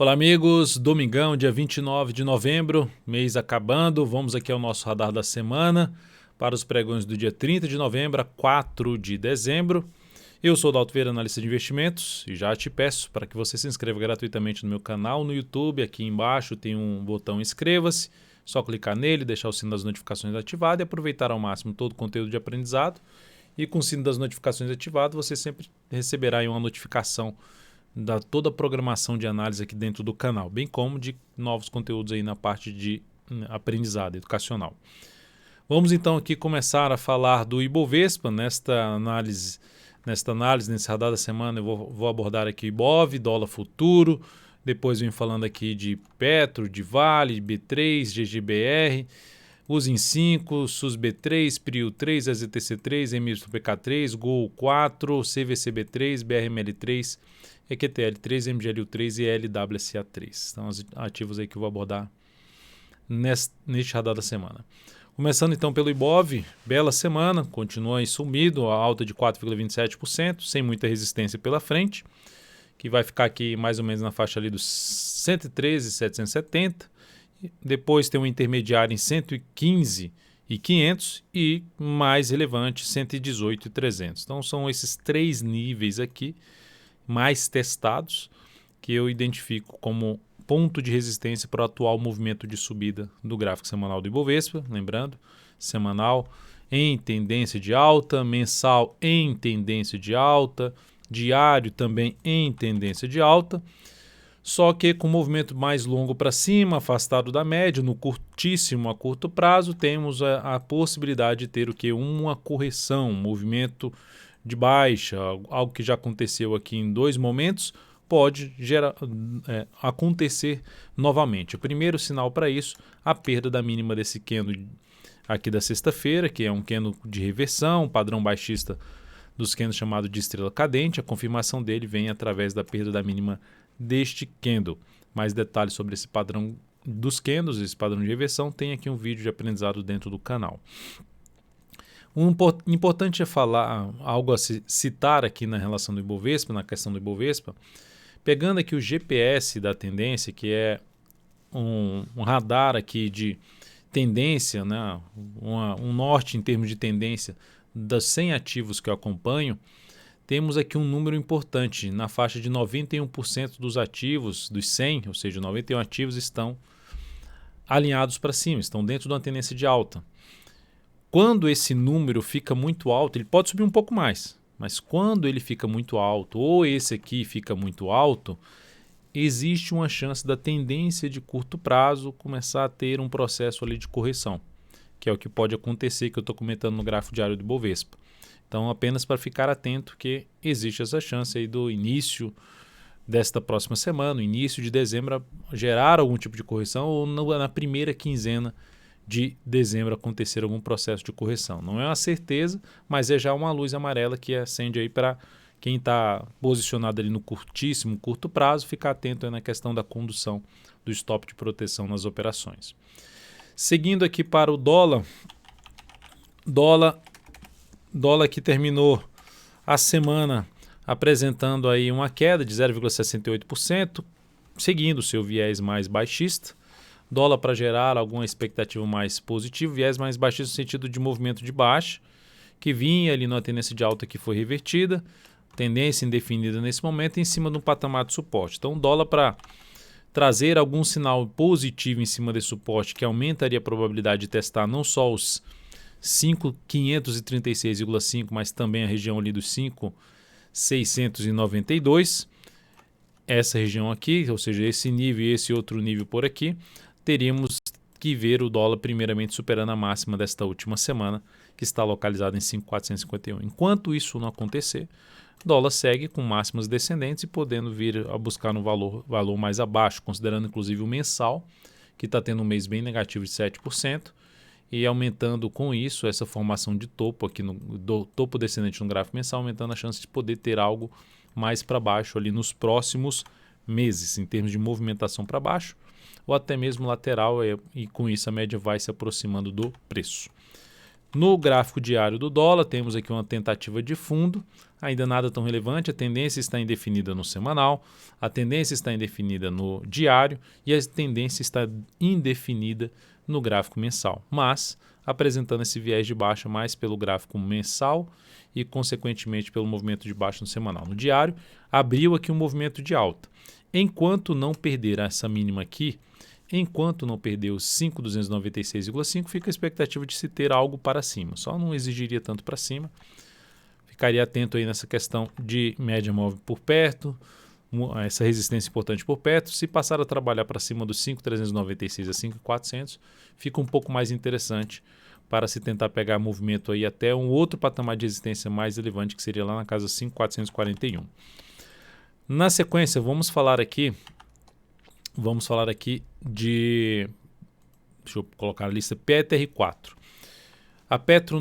Olá amigos, domingão, dia 29 de novembro, mês acabando, vamos aqui ao nosso radar da semana para os pregões do dia 30 de novembro a 4 de dezembro. Eu sou o Dalto Vieira, analista de investimentos, e já te peço para que você se inscreva gratuitamente no meu canal no YouTube. Aqui embaixo tem um botão inscreva-se, só clicar nele, deixar o sino das notificações ativado e aproveitar ao máximo todo o conteúdo de aprendizado. E com o sino das notificações ativado, você sempre receberá aí uma notificação da toda a programação de análise aqui dentro do canal, bem como de novos conteúdos aí na parte de aprendizado educacional. Vamos então aqui começar a falar do Ibovespa. Nesta análise, nesse radar da semana, eu vou abordar aqui o Ibov, dólar futuro, depois venho falando aqui de Petro, de Vale, B3, GGBR, Usim 5, SUSB3, PRIO3, AZTC3, MYPK3, GOL4, CVCB3, BRML3, EQTL3, MGLU3 e LWSA3. São os ativos aí que eu vou abordar neste radar da semana. Começando então pelo Ibov, bela semana, continua aí sumido, a alta de 4,27%, sem muita resistência pela frente, que vai ficar aqui mais ou menos na faixa ali dos 113,770. Depois tem um intermediário em 115,500 e mais relevante 118,300. Então são esses três níveis aqui mais testados que eu identifico como ponto de resistência para o atual movimento de subida do gráfico semanal do Ibovespa. Lembrando, semanal em tendência de alta, mensal em tendência de alta, diário também em tendência de alta, só que com movimento mais longo para cima, afastado da média, no curtíssimo a curto prazo, temos a possibilidade de ter o que? Uma correção, um movimento de baixa, algo que já aconteceu aqui em dois momentos, pode acontecer novamente. O primeiro sinal para isso, a perda da mínima desse candle aqui da sexta-feira, que é um candle de reversão, padrão baixista dos candles chamado de estrela cadente. A confirmação dele vem através da perda da mínima deste candle. Mais detalhes sobre esse padrão dos candles, esse padrão de reversão, tem aqui um vídeo de aprendizado dentro do canal. O importante é falar, algo a citar aqui na relação do Ibovespa, na questão do Ibovespa, pegando aqui o GPS da tendência, que é um radar aqui de tendência, né, um norte em termos de tendência das 100 ativos que eu acompanho, temos aqui um número importante, na faixa de 91% dos ativos, dos 100, ou seja, 91 ativos estão alinhados para cima, estão dentro de uma tendência de alta. Quando esse número fica muito alto, ele pode subir um pouco mais, mas quando ele fica muito alto, ou esse aqui fica muito alto, existe uma chance da tendência de curto prazo começar a ter um processo ali de correção, que é o que pode acontecer, que eu estou comentando no gráfico diário do Ibovespa. Então, apenas para ficar atento que existe essa chance aí do início desta próxima semana, no início de dezembro, gerar algum tipo de correção ou na primeira quinzena de dezembro acontecer algum processo de correção. Não é uma certeza, mas é já uma luz amarela que acende aí para quem está posicionado ali no curto prazo, ficar atento aí na questão da condução do stop de proteção nas operações. Seguindo aqui para o dólar que terminou a semana apresentando aí uma queda de 0,68%, seguindo o seu viés mais baixista. Dólar para gerar alguma expectativa mais positiva, viés mais baixista no sentido de movimento de baixa, que vinha ali numa tendência de alta que foi revertida, tendência indefinida nesse momento em cima de um patamar de suporte. Então, dólar para trazer algum sinal positivo em cima desse suporte, que aumentaria a probabilidade de testar não só os 5.536,5, mas também a região ali dos 5.692. Essa região aqui, ou seja, esse nível e esse outro nível por aqui, teríamos que ver o dólar primeiramente superando a máxima desta última semana, que está localizada em 5.451. Enquanto isso não acontecer, o dólar segue com máximas descendentes e podendo vir a buscar um valor mais abaixo, considerando inclusive o mensal, que está tendo um mês bem negativo de 7%, e aumentando com isso essa formação de topo aqui do topo descendente no gráfico mensal, aumentando a chance de poder ter algo mais para baixo ali nos próximos meses, em termos de movimentação para baixo, ou até mesmo lateral, e com isso a média vai se aproximando do preço. No gráfico diário do dólar, temos aqui uma tentativa de fundo, ainda nada tão relevante, a tendência está indefinida no semanal, a tendência está indefinida no diário e a tendência está indefinida no gráfico mensal, mas apresentando esse viés de baixa mais pelo gráfico mensal e, consequentemente, pelo movimento de baixa no semanal. No diário, abriu aqui um movimento de alta. Enquanto não perder essa mínima aqui, enquanto não perder os 5.296,5, fica a expectativa de se ter algo para cima. Só não exigiria tanto para cima. Ficaria atento aí nessa questão de média móvel por perto, essa resistência importante por perto. Se passar a trabalhar para cima dos 5.396 a 5.400, fica um pouco mais interessante para se tentar pegar movimento aí até um outro patamar de resistência mais relevante, que seria lá na casa 5.441. Na sequência, vamos falar aqui de, deixa eu colocar na lista, PetroR4. A Petro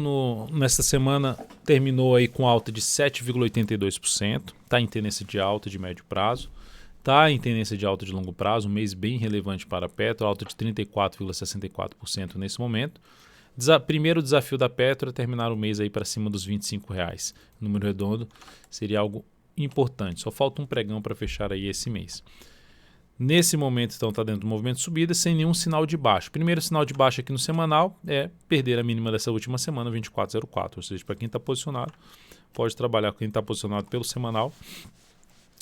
nesta semana terminou aí com alta de 7,82%, está em tendência de alta de médio prazo, está em tendência de alta de longo prazo, um mês bem relevante para a Petro, alta de 34,64% nesse momento. Primeiro desafio da Petro é terminar o mês aí para cima dos R$25. Número redondo seria algo importante, só falta um pregão para fechar aí esse mês. Nesse momento, então, está dentro do movimento de subida sem nenhum sinal de baixa. Primeiro sinal de baixa aqui no semanal é perder a mínima dessa última semana, 24,04. Ou seja, para quem está posicionado, pode trabalhar com quem está posicionado pelo semanal.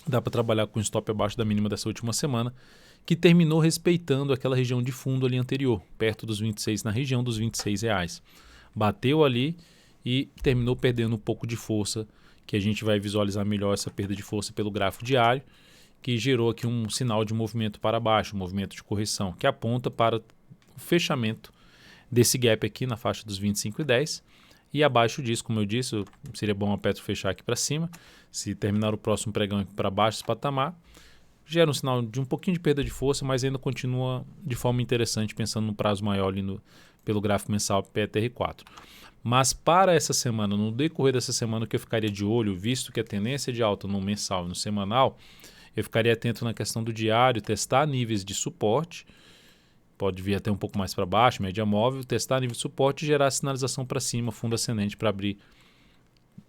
Dá para trabalhar com stop abaixo da mínima dessa última semana, que terminou respeitando aquela região de fundo ali anterior, perto dos 26, na região dos R$26. Bateu ali e terminou perdendo um pouco de força, que a gente vai visualizar melhor essa perda de força pelo gráfico diário, que gerou aqui um sinal de movimento para baixo, um movimento de correção, que aponta para o fechamento desse gap aqui na faixa dos 25,10 e abaixo disso, como eu disse, seria bom a Petro fechar aqui para cima. Se terminar o próximo pregão aqui para baixo, esse patamar gera um sinal de um pouquinho de perda de força, mas ainda continua de forma interessante, pensando no prazo maior ali pelo gráfico mensal PetroR4. Mas para essa semana, no decorrer dessa semana, o que eu ficaria de olho, visto que a tendência de alta no mensal e no semanal, eu ficaria atento na questão do diário, testar níveis de suporte, pode vir até um pouco mais para baixo, média móvel, testar nível de suporte e gerar sinalização para cima, fundo ascendente para abrir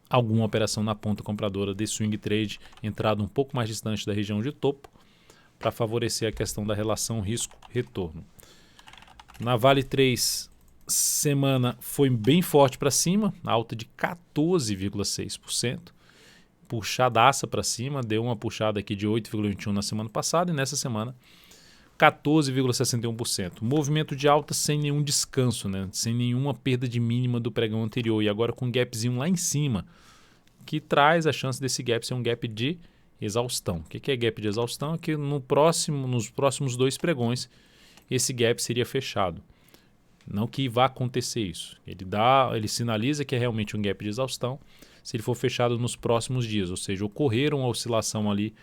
alguma operação na ponta compradora de swing trade, entrada um pouco mais distante da região de topo, para favorecer a questão da relação risco-retorno. Na Vale 3, semana foi bem forte para cima, alta de 14,6%. Puxadaça para cima, deu uma puxada aqui de 8,21% na semana passada e nessa semana 14,61%. Movimento de alta sem nenhum descanso, né? Sem nenhuma perda de mínima do pregão anterior e agora com um gapzinho lá em cima, que traz a chance desse gap ser um gap de exaustão. O que é gap de exaustão? É que nos próximos 2 pregões esse gap seria fechado. Não que vá acontecer isso. Ele sinaliza que é realmente um gap de exaustão se ele for fechado nos próximos dias, ou seja, ocorrer uma oscilação ali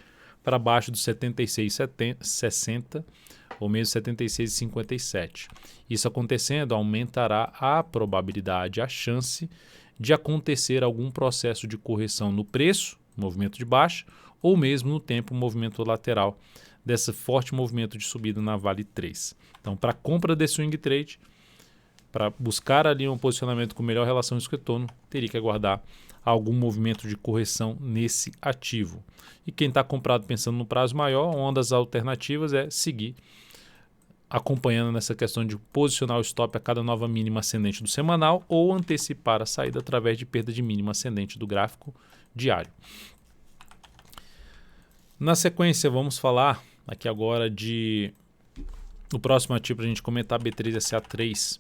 para baixo dos 76,60 ou mesmo 76,57. Isso acontecendo aumentará a probabilidade, a chance de acontecer algum processo de correção no preço, movimento de baixa, ou mesmo no tempo, movimento lateral desse forte movimento de subida na Vale 3. Então, para compra de swing trade, para buscar ali um posicionamento com melhor relação risco-retorno, teria que aguardar algum movimento de correção nesse ativo. E quem está comprado pensando no prazo maior, uma das alternativas é seguir acompanhando nessa questão de posicionar o stop a cada nova mínima ascendente do semanal ou antecipar a saída através de perda de mínima ascendente do gráfico diário. Na sequência, vamos falar aqui agora o próximo ativo para a gente comentar, B3SA3,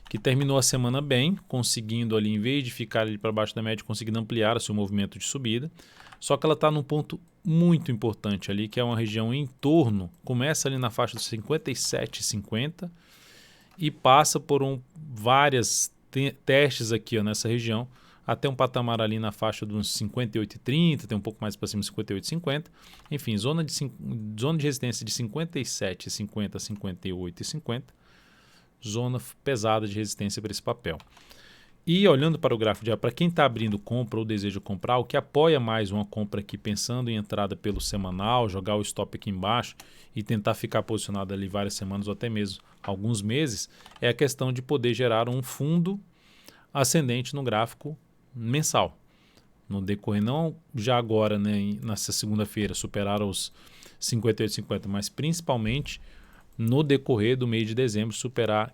que terminou a semana bem, conseguindo ali, em vez de ficar ali para baixo da média, conseguindo ampliar o seu movimento de subida. Só que ela está num ponto muito importante ali, que é uma região em torno, começa ali na faixa dos 57,50 e passa por várias testes aqui nessa região, até um patamar ali na faixa de uns 58,30, tem um pouco mais para cima de 58,50. Enfim, zona de resistência de 57,50 a 58,50. Zona pesada de resistência para esse papel. E olhando para o gráfico diário, para quem está abrindo compra ou deseja comprar, o que apoia mais uma compra aqui pensando em entrada pelo semanal, jogar o stop aqui embaixo e tentar ficar posicionado ali várias semanas ou até mesmo alguns meses, é a questão de poder gerar um fundo ascendente no gráfico mensal. No decorrer, não já agora, né, nessa segunda-feira, superar os 58,50, mas principalmente no decorrer do mês de dezembro,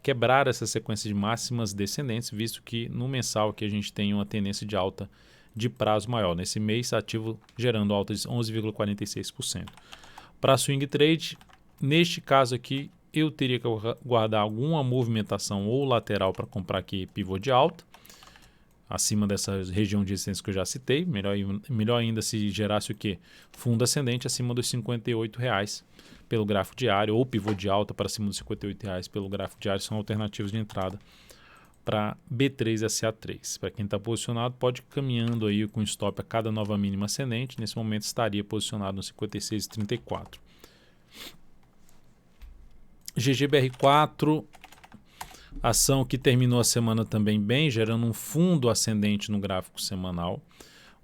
quebrar essa sequência de máximas descendentes, visto que no mensal aqui a gente tem uma tendência de alta de prazo maior. Nesse mês, ativo gerando alta de 11,46%. Para swing trade, neste caso aqui, eu teria que guardar alguma movimentação ou lateral para comprar aqui pivô de alta, acima dessa região de resistência que eu já citei. Melhor ainda se gerasse o quê? Fundo ascendente acima dos R$ 58,00 pelo gráfico diário, ou pivô de alta para cima dos R$ 58,00 pelo gráfico diário, são alternativas de entrada para B3SA3. Para quem está posicionado, pode ir caminhando aí com stop a cada nova mínima ascendente. Nesse momento estaria posicionado no 56,34. GGBR4, ação que terminou a semana também bem, gerando um fundo ascendente no gráfico semanal,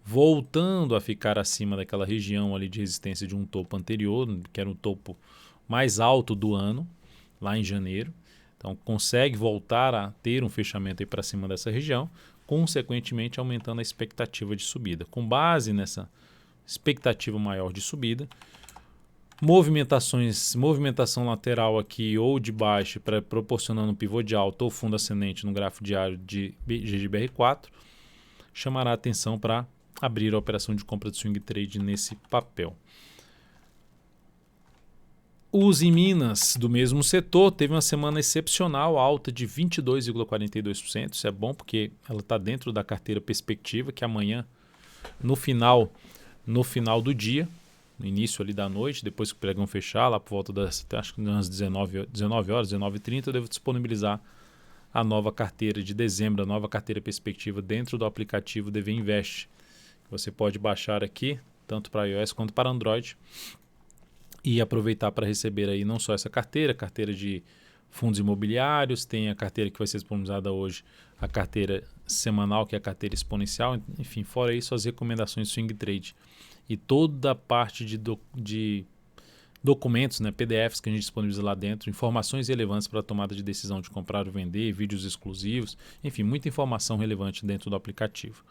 voltando a ficar acima daquela região ali de resistência de um topo anterior, que era o topo mais alto do ano, lá em janeiro. Então consegue voltar a ter um fechamento para cima dessa região, consequentemente aumentando a expectativa de subida. Com base nessa expectativa maior de subida, movimentação lateral aqui ou de baixo, proporcionando um pivô de alta ou fundo ascendente no gráfico diário de GGBR4, chamará a atenção para abrir a operação de compra de swing trade nesse papel. Uzi Minas, do mesmo setor, teve uma semana excepcional, alta de 22,42%. Isso é bom porque ela está dentro da carteira perspectiva, que amanhã, no final do dia, no início ali da noite, depois que o pregão fechar, lá por volta das, acho que umas 19 horas, 19h30, eu devo disponibilizar a nova carteira de dezembro, a nova carteira perspectiva dentro do aplicativo DV Invest. Você pode baixar aqui, tanto para iOS quanto para Android, e aproveitar para receber aí não só essa carteira de fundos imobiliários, tem a carteira que vai ser disponibilizada hoje, a carteira semanal, que é a carteira exponencial, enfim, fora isso, as recomendações de swing trade e toda a parte de documentos, né, PDFs que a gente disponibiliza lá dentro, informações relevantes para a tomada de decisão de comprar ou vender, vídeos exclusivos, enfim, muita informação relevante dentro do aplicativo.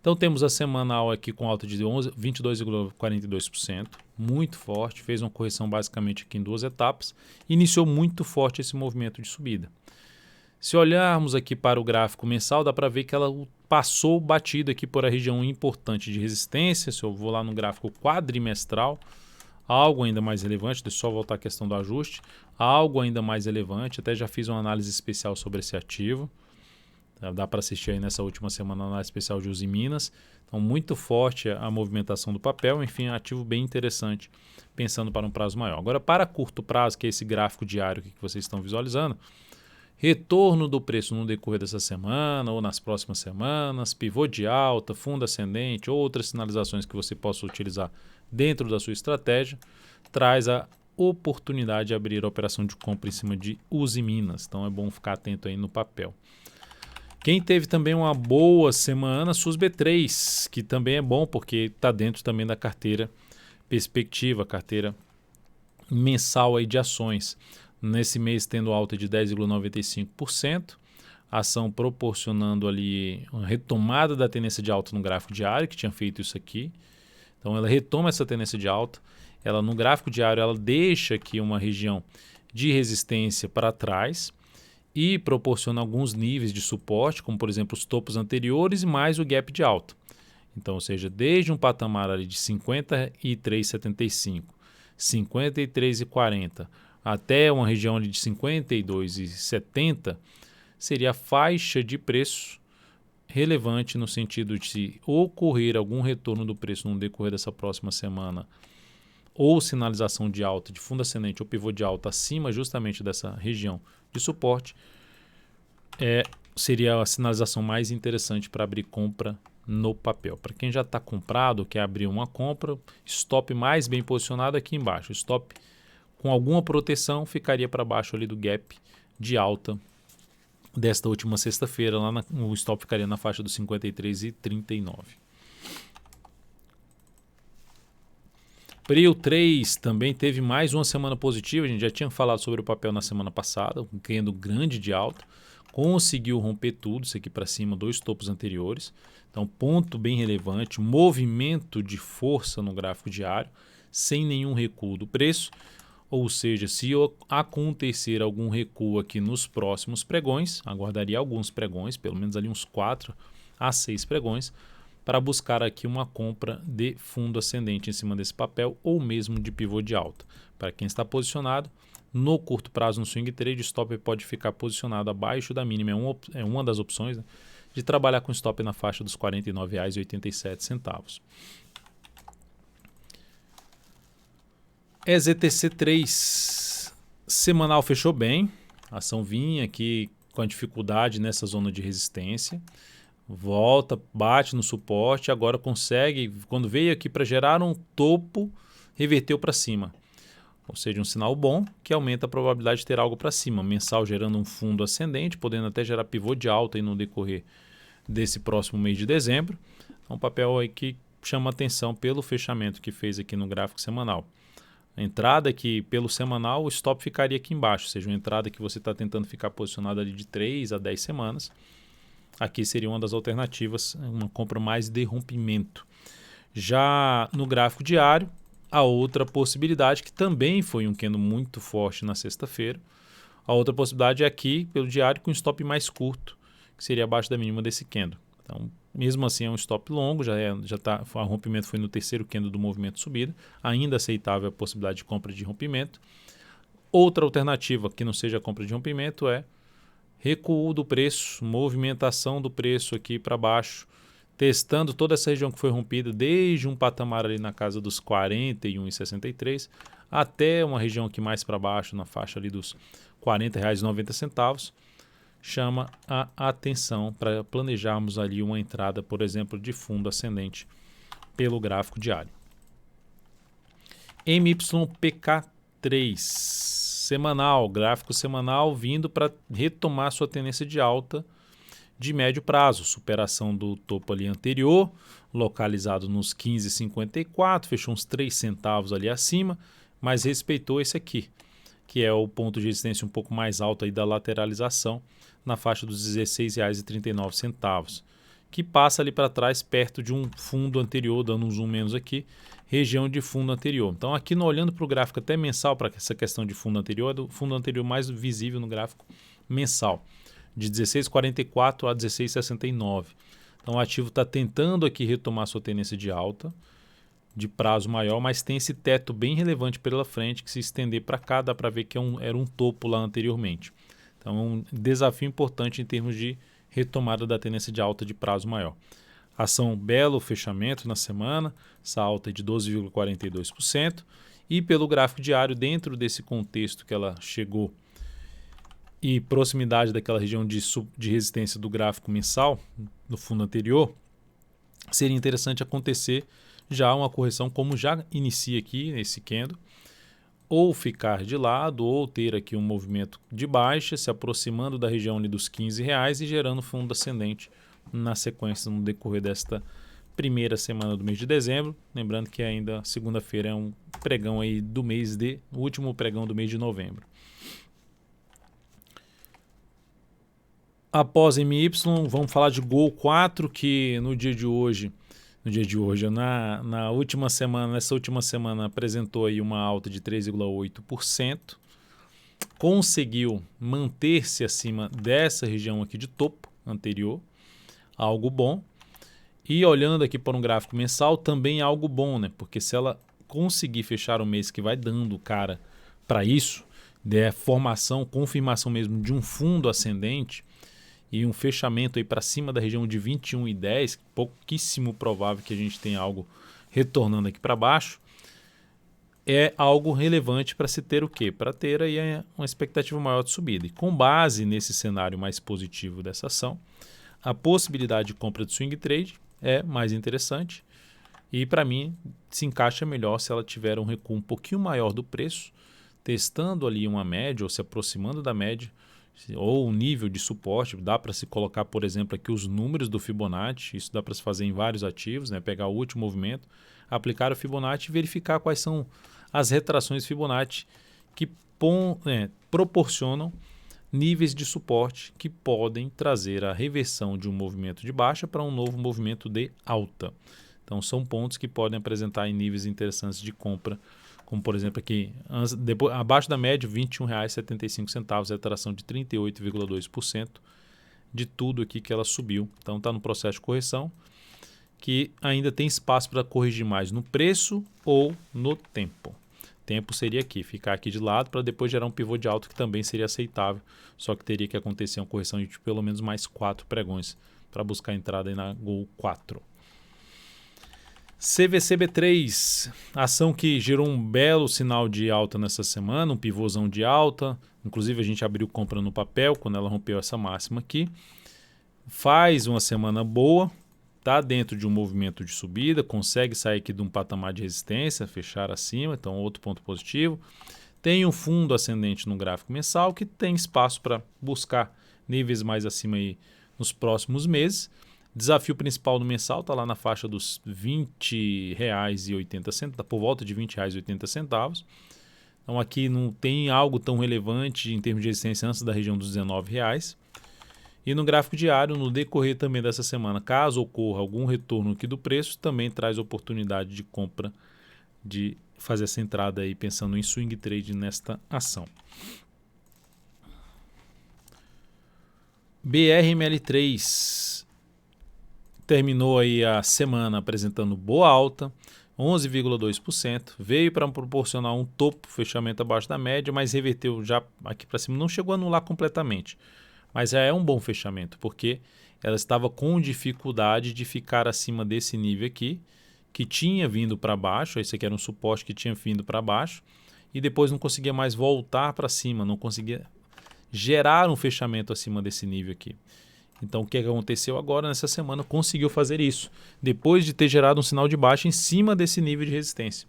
Então temos a semanal aqui com alta de 22,42%, muito forte, fez uma correção basicamente aqui em 2 etapas, iniciou muito forte esse movimento de subida. Se olharmos aqui para o gráfico mensal, dá para ver que ela passou batido aqui por a região importante de resistência. Se eu vou lá no gráfico quadrimestral, algo ainda mais relevante, deixa eu só voltar à questão do ajuste, algo ainda mais relevante, até já fiz uma análise especial sobre esse ativo. Dá para assistir aí nessa última semana a análise especial de Uzi Minas. Então, muito forte a movimentação do papel. Enfim, ativo bem interessante, pensando para um prazo maior. Agora, para curto prazo, que é esse gráfico diário que vocês estão visualizando, retorno do preço no decorrer dessa semana ou nas próximas semanas, pivô de alta, fundo ascendente, outras sinalizações que você possa utilizar dentro da sua estratégia, traz a oportunidade de abrir a operação de compra em cima de Uzi Minas. Então, é bom ficar atento aí no papel. Quem teve também uma boa semana, SUSB3, que também é bom porque está dentro também da carteira perspectiva, carteira mensal aí de ações. Nesse mês tendo alta de 10,95%, a ação proporcionando ali uma retomada da tendência de alta no gráfico diário, que tinha feito isso aqui. Então ela retoma essa tendência de alta, ela no gráfico diário ela deixa aqui uma região de resistência para trás, e proporciona alguns níveis de suporte, como por exemplo os topos anteriores e mais o gap de alta. Então, ou seja, desde um patamar ali de 53,75, 53,40 até uma região ali de 52,70 seria a faixa de preço relevante no sentido de se ocorrer algum retorno do preço no decorrer dessa próxima semana ou sinalização de alta, de fundo ascendente ou pivô de alta acima justamente dessa região de suporte, seria a sinalização mais interessante para abrir compra no papel. Para quem já está comprado, quer abrir uma compra, stop mais bem posicionado aqui embaixo. Stop com alguma proteção ficaria para baixo ali do gap de alta desta última sexta-feira. O stop ficaria na faixa dos 53,39. Prio 3 também teve mais uma semana positiva. A gente já tinha falado sobre o papel na semana passada, um candle grande de alta, conseguiu romper tudo, isso aqui para cima, 2 topos anteriores. Então, ponto bem relevante, movimento de força no gráfico diário, sem nenhum recuo do preço. Ou seja, se acontecer algum recuo aqui nos próximos pregões, aguardaria alguns pregões, pelo menos ali uns 4 a 6 pregões, para buscar aqui uma compra de fundo ascendente em cima desse papel ou mesmo de pivô de alta. Para quem está posicionado, no curto prazo no swing trade, o stop pode ficar posicionado abaixo da mínima, é uma das opções, né, de trabalhar com stop na faixa dos R$ 49,87. EZTC3 semanal fechou bem, a ação vinha aqui com a dificuldade nessa zona de resistência, volta, bate no suporte, agora consegue, quando veio aqui para gerar um topo, reverteu para cima. Ou seja, um sinal bom que aumenta a probabilidade de ter algo para cima. Mensal gerando um fundo ascendente, podendo até gerar pivô de alta aí no decorrer desse próximo mês de dezembro. É um papel aí que chama atenção pelo fechamento que fez aqui no gráfico semanal. A entrada aqui pelo semanal, o stop ficaria aqui embaixo, ou seja, uma entrada que você está tentando ficar posicionado ali de 3 a 10 semanas. Aqui seria uma das alternativas, uma compra mais de rompimento. Já no gráfico diário, a outra possibilidade, que também foi um candle muito forte na sexta-feira, a outra possibilidade é aqui pelo diário com um stop mais curto, que seria abaixo da mínima desse candle. Então, mesmo assim é um stop longo, o rompimento foi no terceiro candle do movimento de subida, ainda aceitável a possibilidade de compra de rompimento. Outra alternativa que não seja compra de rompimento é recuo do preço, movimentação do preço aqui para baixo, testando toda essa região que foi rompida, desde um patamar ali na casa dos 41,63 até uma região aqui mais para baixo, na faixa ali dos R$ 40,90, chama a atenção para planejarmos ali uma entrada, por exemplo, de fundo ascendente pelo gráfico diário. MYPK3 semanal, gráfico semanal vindo para retomar sua tendência de alta de médio prazo, superação do topo ali anterior, localizado nos 15,54, fechou uns 3 centavos ali acima, mas respeitou esse aqui, que é o ponto de resistência um pouco mais alto aí da lateralização, na faixa dos R$ 16,39, que passa ali para trás perto de um fundo anterior, dando um zoom menos aqui, região de fundo anterior. Então aqui olhando para o gráfico até mensal, para essa questão de fundo anterior, é do fundo anterior mais visível no gráfico mensal, de 16,44 a 16,69. Então o ativo está tentando aqui retomar sua tendência de alta, de prazo maior, mas tem esse teto bem relevante pela frente que se estender para cá, dá para ver que era um topo lá anteriormente. Então é um desafio importante em termos de retomada da tendência de alta de prazo maior. Ação belo fechamento na semana, essa alta de 12,42%, e pelo gráfico diário, dentro desse contexto que ela chegou e proximidade daquela região de resistência do gráfico mensal, no fundo anterior, seria interessante acontecer já uma correção como já inicia aqui nesse candle, ou ficar de lado, ou ter aqui um movimento de baixa, se aproximando da região ali dos R$ 15 e gerando fundo ascendente na sequência no decorrer desta primeira semana do mês de dezembro. Lembrando que ainda segunda-feira é um pregão aí do mês o último pregão do mês de novembro. Após MY, vamos falar de Gol 4, que nessa última semana apresentou aí uma alta de 3,8%, conseguiu manter-se acima dessa região aqui de topo anterior, algo bom, e olhando aqui para um gráfico mensal também algo bom, né? Porque se ela conseguir fechar o mês que vai dando cara para isso, der formação, confirmação mesmo de um fundo ascendente, e um fechamento aí para cima da região de 21,10, pouquíssimo provável que a gente tenha algo retornando aqui para baixo, é algo relevante para se ter o quê? Para ter aí uma expectativa maior de subida. E com base nesse cenário mais positivo dessa ação, a possibilidade de compra de swing trade é mais interessante e para mim se encaixa melhor se ela tiver um recuo um pouquinho maior do preço, testando ali uma média ou se aproximando da média, ou um nível de suporte. Dá para se colocar, por exemplo, aqui os números do Fibonacci, isso dá para se fazer em vários ativos, né? Pegar o último movimento, aplicar o Fibonacci e verificar quais são as retrações Fibonacci que proporcionam níveis de suporte que podem trazer a reversão de um movimento de baixa para um novo movimento de alta. Então, são pontos que podem apresentar em níveis interessantes de compra, como por exemplo aqui, abaixo da média, R$ 21,75, retração de 38,2% de tudo aqui que ela subiu. Então, está no processo de correção, que ainda tem espaço para corrigir mais no preço ou no tempo. Tempo seria aqui, ficar aqui de lado para depois gerar um pivô de alta que também seria aceitável, só que teria que acontecer uma correção de pelo menos mais 4 pregões para buscar a entrada aí na Gol 4. CVCB3, ação que gerou um belo sinal de alta nessa semana, um pivôzão de alta, inclusive a gente abriu compra no papel quando ela rompeu essa máxima aqui. Faz uma semana boa, está dentro de um movimento de subida, consegue sair aqui de um patamar de resistência, fechar acima, então outro ponto positivo. Tem um fundo ascendente no gráfico mensal que tem espaço para buscar níveis mais acima aí nos próximos meses. Desafio principal no mensal está lá na faixa dos R$ 20,80, por volta de R$ 20,80. Então aqui não tem algo tão relevante em termos de resistência antes da região dos R$ 19,00. E no gráfico diário, no decorrer também dessa semana, caso ocorra algum retorno aqui do preço, também traz oportunidade de compra, de fazer essa entrada aí pensando em swing trade nesta ação. BRML3 terminou aí a semana apresentando boa alta, 11,2%, veio para proporcionar um topo, fechamento abaixo da média, mas reverteu já aqui para cima, não chegou a anular completamente. Mas já é um bom fechamento, porque ela estava com dificuldade de ficar acima desse nível aqui, que tinha vindo para baixo, esse aqui era um suporte que tinha vindo para baixo, e depois não conseguia mais voltar para cima, não conseguia gerar um fechamento acima desse nível aqui. Então o que aconteceu agora nessa semana? Conseguiu fazer isso, depois de ter gerado um sinal de baixa em cima desse nível de resistência.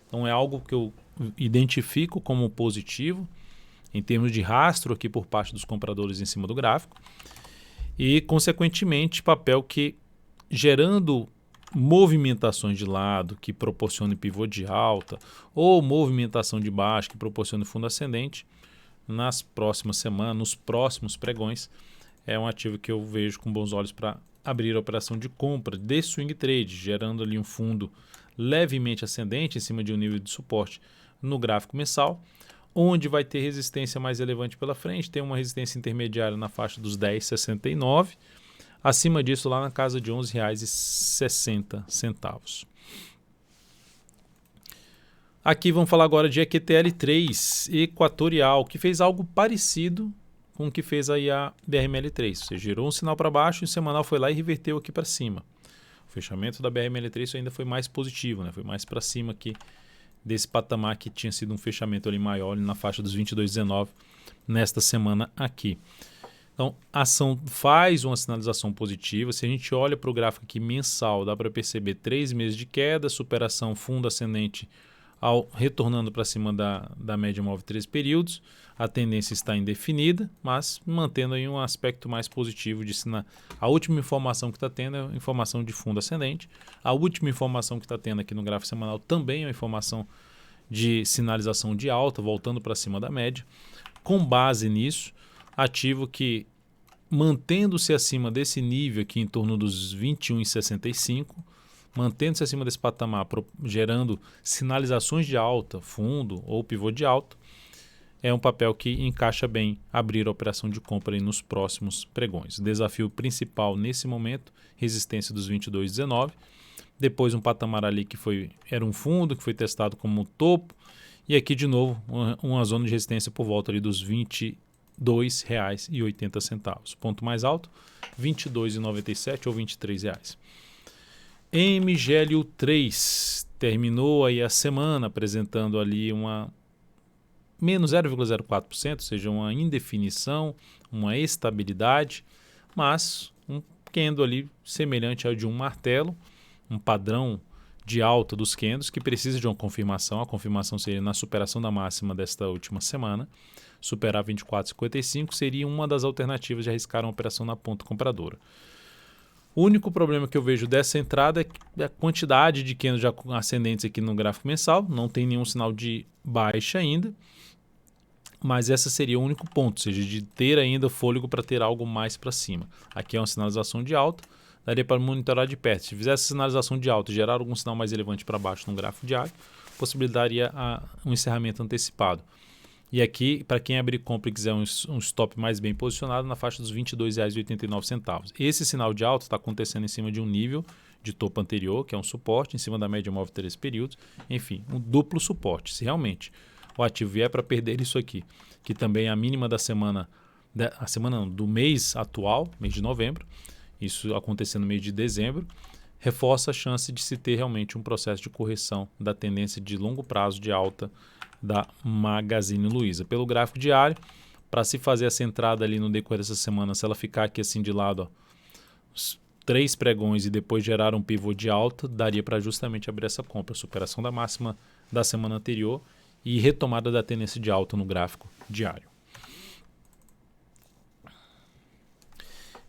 Então é algo que eu identifico como positivo, em termos de rastro aqui por parte dos compradores em cima do gráfico e, consequentemente, papel que, gerando movimentações de lado que proporcione pivô de alta ou movimentação de baixo que proporcione fundo ascendente, nas próximas semanas, nos próximos pregões, é um ativo que eu vejo com bons olhos para abrir a operação de compra de swing trade, gerando ali um fundo levemente ascendente em cima de um nível de suporte no gráfico mensal, onde vai ter resistência mais relevante pela frente, tem uma resistência intermediária na faixa dos 10,69, acima disso lá na casa de R$ 11,60. Aqui vamos falar agora de EQTL3 Equatorial, que fez algo parecido com o que fez aí a BRML3. Você gerou um sinal para baixo e o semanal foi lá e reverteu aqui para cima. O fechamento da BRML3 ainda foi mais positivo, né? Foi mais para cima aqui desse patamar que tinha sido um fechamento ali maior, ali na faixa dos 22,19 nesta semana aqui. Então, a ação faz uma sinalização positiva. Se a gente olha para o gráfico aqui mensal, dá para perceber 3 meses de queda, superação fundo ascendente retornando para cima da média móvel 13 períodos. A tendência está indefinida, mas mantendo aí um aspecto mais positivo de sinal. A última informação que está tendo é a informação de fundo ascendente. A última informação que está tendo aqui no gráfico semanal também é uma informação de sinalização de alta, voltando para cima da média. Com base nisso, ativo que, mantendo-se acima desse nível aqui em torno dos 21,65, mantendo-se acima desse patamar, gerando sinalizações de alta, fundo ou pivô de alta, é um papel que encaixa bem abrir a operação de compra aí nos próximos pregões. Desafio principal nesse momento, resistência dos 22,19, depois um patamar ali que era um fundo, que foi testado como topo, e aqui de novo uma zona de resistência por volta ali dos R$ 22,80. Ponto mais alto, R$ 22,97 ou R$ 23,00. MGLU 3 terminou aí a semana apresentando ali uma menos 0,04%, ou seja, uma indefinição, uma estabilidade, mas um candle ali semelhante ao de um martelo, um padrão de alta dos candles que precisa de uma confirmação. A confirmação seria na superação da máxima desta última semana. Superar 24,55 seria uma das alternativas de arriscar uma operação na ponta compradora. O único problema que eu vejo dessa entrada é a quantidade de candles já ascendentes aqui no gráfico mensal. Não tem nenhum sinal de baixa ainda. mas esse seria o único ponto, ou seja, de ter ainda fôlego para ter algo mais para cima. Aqui é uma sinalização de alta, daria para monitorar de perto. Se fizesse sinalização de alta e gerar algum sinal mais relevante para baixo no gráfico diário, possibilitaria um encerramento antecipado. E aqui, para quem abrir compra e quiser um stop mais bem posicionado, na faixa dos R$ 22,89. Esse sinal de alta está acontecendo em cima de um nível de topo anterior, que é um suporte, em cima da média móvel de 3 períodos. Enfim, um duplo suporte. Se realmente o ativo vier para perder isso aqui, que também é a mínima da semana, do mês atual, mês de novembro, isso acontecendo no mês de dezembro, reforça a chance de se ter realmente um processo de correção da tendência de longo prazo de alta da Magazine Luiza. Pelo gráfico diário, para se fazer essa entrada ali no decorrer dessa semana, se ela ficar aqui assim de lado, ó, os 3 pregões e depois gerar um pivô de alta, daria para justamente abrir essa compra, superação da máxima da semana anterior e retomada da tendência de alta no gráfico diário.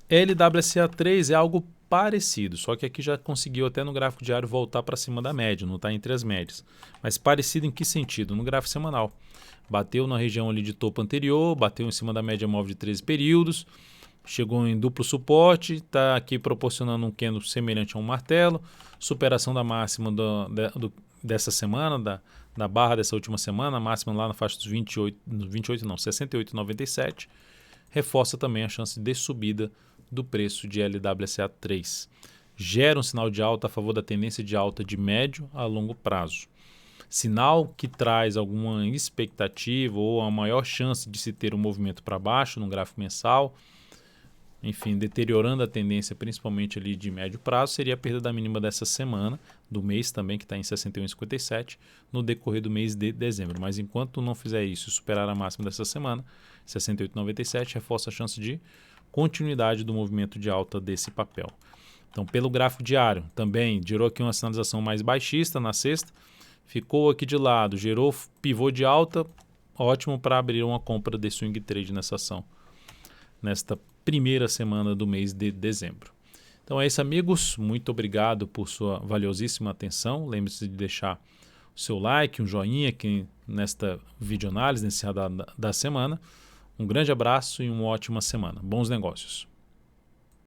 LWSA3 é algo parecido, só que aqui já conseguiu até no gráfico diário voltar para cima da média, não está entre as médias. Mas parecido em que sentido? No gráfico semanal. Bateu na região ali de topo anterior, bateu em cima da média móvel de 13 períodos, chegou em duplo suporte, está aqui proporcionando um candle semelhante a um martelo, superação da máxima dessa semana, da barra dessa última semana, a máxima lá na faixa dos 68,97, reforça também a chance de subida do preço de LWSA3. Gera um sinal de alta a favor da tendência de alta de médio a longo prazo. Sinal que traz alguma expectativa ou a maior chance de se ter um movimento para baixo no gráfico mensal, enfim, deteriorando a tendência principalmente ali de médio prazo, seria a perda da mínima dessa semana, do mês também, que está em 61,57, no decorrer do mês de dezembro. Mas enquanto não fizer isso e superar a máxima dessa semana, 68,97, reforça a chance de continuidade do movimento de alta desse papel. Então, pelo gráfico diário, também gerou aqui uma sinalização mais baixista na sexta, ficou aqui de lado, gerou pivô de alta, ótimo para abrir uma compra de swing trade nessa ação, nesta primeira semana do mês de dezembro. Então é isso, amigos. Muito obrigado por sua valiosíssima atenção. Lembre-se de deixar o seu like, um joinha aqui nesta videoanálise, nesse radar da semana. Um grande abraço e uma ótima semana. Bons negócios.